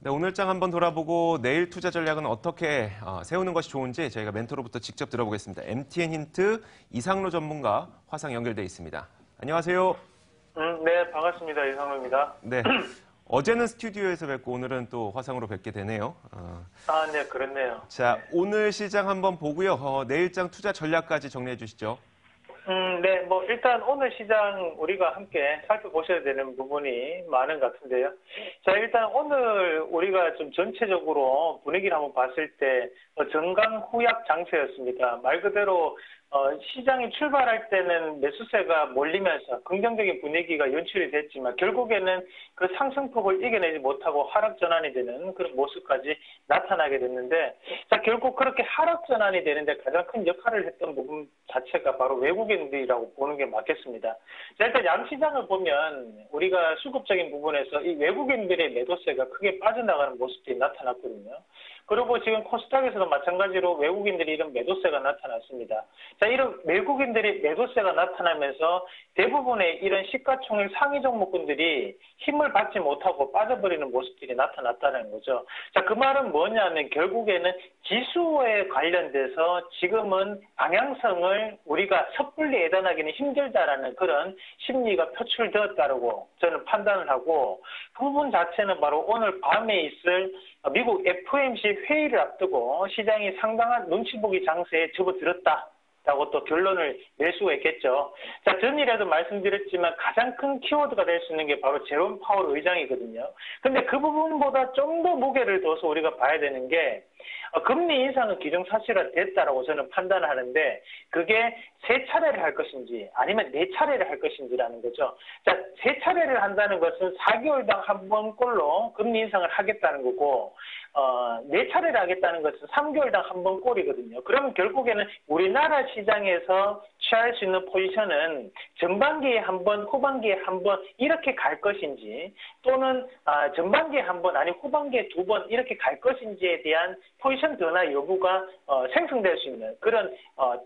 네, 오늘장 한번 돌아보고 내일 투자 전략은 어떻게 세우는 것이 좋은지 저희가 멘토로부터 직접 들어보겠습니다. MTN 힌트 이상로 전문가 화상 연결돼 있습니다. 안녕하세요. 네, 반갑습니다. 이상로입니다. 네, 어제는 스튜디오에서 뵙고 오늘은 또 화상으로 뵙게 되네요. 네, 그렇네요. 자, 네. 오늘 시장 한번 보고요. 내일장 투자 전략까지 정리해 주시죠. 네, 일단 오늘 시장 우리가 함께 살펴보셔야 되는 부분이 많은 것 같은데요. 자, 일단 오늘 우리가 좀 전체적으로 분위기를 한번 봤을 때 정강후약 장세였습니다. 말 그대로 시장이 출발할 때는 매수세가 몰리면서 긍정적인 분위기가 연출이 됐지만 결국에는 그 상승폭을 이겨내지 못하고 하락 전환이 되는 그런 모습까지 나타나게 됐는데, 자, 결국 그렇게 하락 전환이 되는데 가장 큰 역할을 했던 부분 자체가 바로 외국인들이라고 보는 게 맞겠습니다. 자, 일단 양시장을 보면 우리가 수급적인 부분에서 이 외국인들의 매도세가 크게 빠져나가는 모습들이 나타났거든요. 그리고 지금 코스닥에서도 마찬가지로 외국인들이 이런 매도세가 나타났습니다. 자, 이런 외국인들의 매도세가 나타나면서 대부분의 이런 시가총액 상위 종목군들이 힘을 받지 못하고 빠져버리는 모습들이 나타났다는 거죠. 자, 그 말은 뭐냐면 결국에는 지수에 관련돼서 지금은 방향성을 우리가 섣불리 예단하기는 힘들다라는 그런 심리가 표출되었다고 저는 판단을 하고, 그 부분 자체는 바로 오늘 밤에 있을 미국 FOMC 회의를 앞두고 시장이 상당한 눈치 보기 장세에 접어들었다라고 또 결론을 낼 수가 있겠죠. 자, 전이라도 말씀드렸지만 가장 큰 키워드가 될 수 있는 게 바로 제롬 파월 의장이거든요. 근데 그 부분보다 좀 더 무게를 둬서 우리가 봐야 되는 게 금리 인상은 기정사실화됐다라고 저는 판단을 하는데, 그게 세 차례를 할 것인지 아니면 네 차례를 할 것인지라는 거죠. 자, 세 차례를 한다는 것은 4개월당 한 번꼴로 금리 인상을 하겠다는 거고, 네 차례를 하겠다는 것은 3개월당 한 번꼴이거든요. 그러면 결국에는 우리나라 시장에서 취할 수 있는 포지션은 전반기에 한 번, 후반기에 한 번 이렇게 갈 것인지, 또는 전반기에 한 번, 아니 후반기에 두 번 이렇게 갈 것인지에 대한 포지션 변화 여부가 생성될 수 있는 그런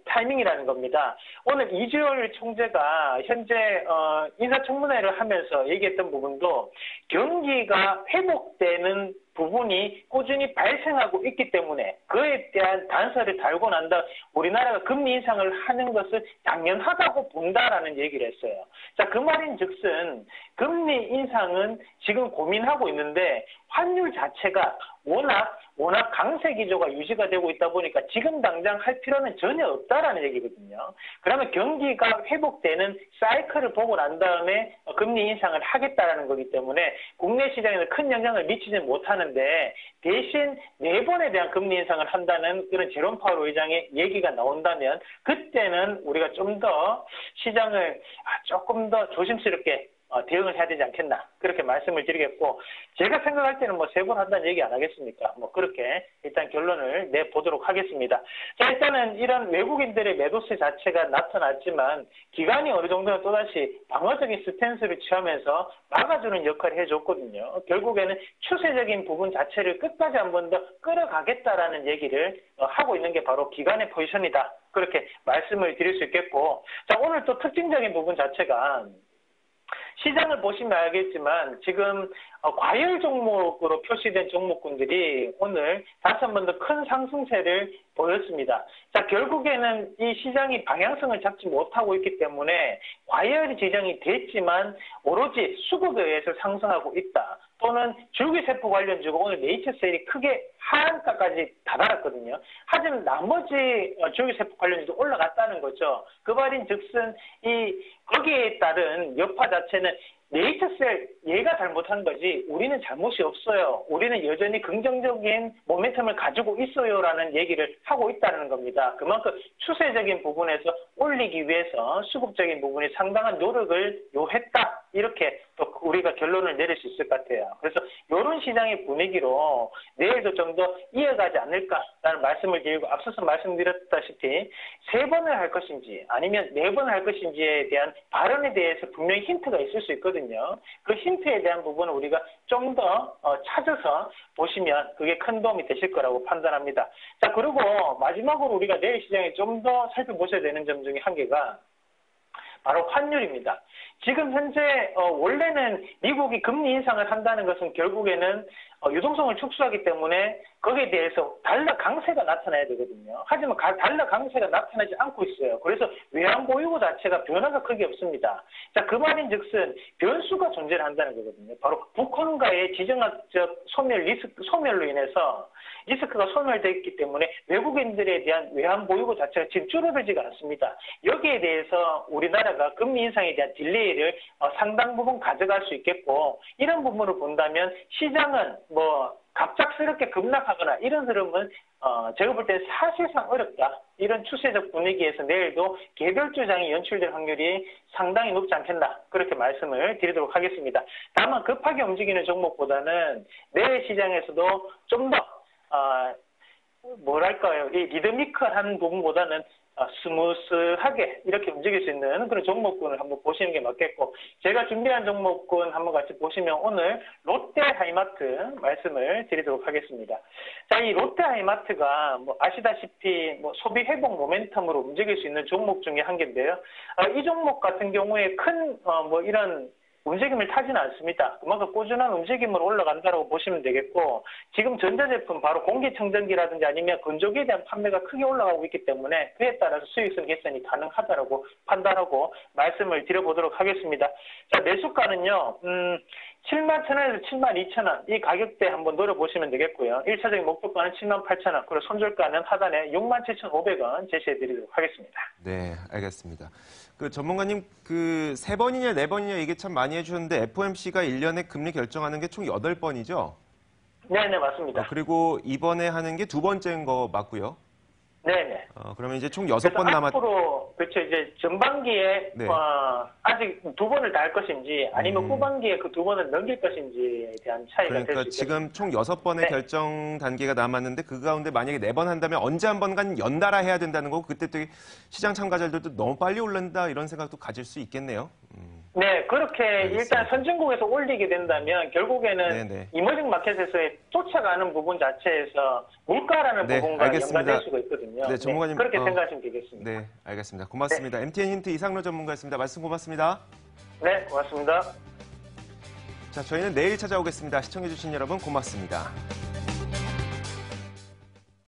타이밍이라는 겁니다. 오늘 이주열 총재가 현재 인사청문회를 하면서 얘기했던 부분도 경기가 회복되는 부분이 꾸준히 발생하고 있기 때문에 그에 대한 단서를 달고 난 다음 우리나라가 금리 인상을 하는 것을 당연하다고 본다라는 얘기를 했어요. 자, 그 말인 즉슨 금리 인상은 지금 고민하고 있는데 환율 자체가 워낙 강세 기조가 유지가 되고 있다 보니까 지금 당장 할 필요는 전혀 없다라는 얘기거든요. 그러면 경기가 회복되는 사이클을 보고 난 다음에 금리 인상을 하겠다라는 거기 때문에 국내 시장에는 큰 영향을 미치지 못하는데, 대신 네 번에 대한 금리 인상을 한다는 그런 제롬 파월 의장의 얘기가 나온다면 그때는 우리가 좀 더 시장을 조금 더 조심스럽게 대응을 해야 되지 않겠나, 그렇게 말씀을 드리겠고, 제가 생각할 때는 세 번 한다는 얘기 안 하겠습니까? 그렇게 일단 결론을 내보도록 하겠습니다. 자, 일단은 이런 외국인들의 매도세 자체가 나타났지만 기관이 어느 정도는 또다시 방어적인 스탠스를 취하면서 막아주는 역할을 해줬거든요. 결국에는 추세적인 부분 자체를 끝까지 한 번 더 끌어가겠다라는 얘기를 하고 있는 게 바로 기관의 포지션이다, 그렇게 말씀을 드릴 수 있겠고, 자, 오늘 또 특징적인 부분 자체가 시장을 보시면 알겠지만 지금 과열 종목으로 표시된 종목군들이 오늘 다시 한 번 더 큰 상승세를 보였습니다. 자, 결국에는 이 시장이 방향성을 잡지 못하고 있기 때문에 과열이 지정이 됐지만 오로지 수급에 의해서 상승하고 있다. 또는 줄기세포 관련주가 오늘 네이처셀이 크게 하한가까지 다다랐거든요. 하지만 나머지 줄기세포 관련주도 올라갔다는 거죠. 그 말인 즉슨 거기에 따른 여파 자체는 네이처셀 얘가 잘못한 거지 우리는 잘못이 없어요. 우리는 여전히 긍정적인 모멘텀을 가지고 있어요라는 얘기를 하고 있다는 겁니다. 그만큼 추세적인 부분에서 올리기 위해서 수급적인 부분이 상당한 노력을 요했다, 이렇게 또 우리가 결론을 내릴 수 있을 것 같아요. 그래서 이런 시장의 분위기로 내일도 좀 더 이어가지 않을까라는 말씀을 드리고, 앞서서 말씀드렸다시피 세 번을 할 것인지 아니면 네 번을 할 것인지에 대한 발언에 대해서 분명히 힌트가 있을 수 있거든요. 그 힌트에 대한 부분을 우리가 좀 더 찾아서 보시면 그게 큰 도움이 되실 거라고 판단합니다. 자, 그리고 마지막으로 우리가 내일 시장에 좀 더 살펴보셔야 되는 점 중에 한 개가 바로 환율입니다. 지금 현재 원래는 미국이 금리 인상을 한다는 것은 결국에는 유동성을 축소하기 때문에 거기에 대해서 달러 강세가 나타나야 되거든요. 하지만 달러 강세가 나타나지 않고 있어요. 그래서 외환 보유고 자체가 변화가 크게 없습니다. 자, 그 말인즉슨 변수가 존재를 한다는 거거든요. 바로 북한과의 지정학적 소멸로 인해서 리스크가 소멸됐기 때문에 외국인들에 대한 외환 보유고 자체가 지금 줄어들지가 않습니다. 여기에 대해서 우리나라가 금리 인상에 대한 딜레이를 상당 부분 가져갈 수 있겠고, 이런 부분을 본다면 시장은 갑작스럽게 급락하거나 이런 흐름은 제가 볼 때 사실상 어렵다. 이런 추세적 분위기에서 내일도 개별 주장이 연출될 확률이 상당히 높지 않겠나, 그렇게 말씀을 드리도록 하겠습니다. 다만 급하게 움직이는 종목보다는 내일 시장에서도 좀 더 이 리드미컬한 부분보다는 스무스하게 이렇게 움직일 수 있는 그런 종목군을 한번 보시는 게 맞겠고, 제가 준비한 종목군 한번 같이 보시면 오늘 롯데 하이마트 말씀을 드리도록 하겠습니다. 자, 이 롯데 하이마트가 아시다시피 소비 회복 모멘텀으로 움직일 수 있는 종목 중에 한 개인데요. 이 종목 같은 경우에 큰 이런 움직임을 타지는 않습니다. 그만큼 꾸준한 움직임으로 올라간다고 보시면 되겠고, 지금 전자제품 바로 공기청정기라든지 아니면 건조기에 대한 판매가 크게 올라가고 있기 때문에 그에 따라서 수익성 개선이 가능하다라고 판단하고 말씀을 드려보도록 하겠습니다. 자, 매수가는요. 71,000원에서 72,000원 이 가격대 한번 노려보시면 되겠고요. 1차적인 목표가는 78,000원, 그리고 손절가는 하단에 67,500원 제시해드리도록 하겠습니다. 네, 알겠습니다. 그 전문가님, 그 3번이냐 4번이냐 얘기 참 많이 해주셨는데 FOMC가 1년에 금리 결정하는 게 총 8번이죠? 네네, 맞습니다. 그리고 이번에 하는 게 2번째인 거 맞고요. 네네. 그러면 이제 총 6번 남았. 앞으로 그렇죠. 이제 전반기에 네. 아직 2번을 다 할 것인지 아니면 후반기에 그 2번을 넘길 것인지에 대한 차이가 될 수 그러니까 있겠습니다. 지금 총 6번의 네. 결정 단계가 남았는데 그 가운데 만약에 4번 한다면 언제 한 번간 연달아 해야 된다는 거고, 그때 또 시장 참가자들도 너무 빨리 올른다 이런 생각도 가질 수 있겠네요. 네, 그렇게 알겠습니다. 일단 선진국에서 올리게 된다면 결국에는 네네. 이머징 마켓에서의 쫓아가는 부분 자체에서 물가라는 네, 부분과 알겠습니다. 연관될 수가 있거든요. 네, 전문가님, 그렇게 생각하시면 되겠습니다. 네, 알겠습니다. 고맙습니다. MTN 힌트 이상로 전문가였습니다. 말씀 고맙습니다. 네, 고맙습니다. 자, 저희는 내일 찾아오겠습니다. 시청해주신 여러분 고맙습니다.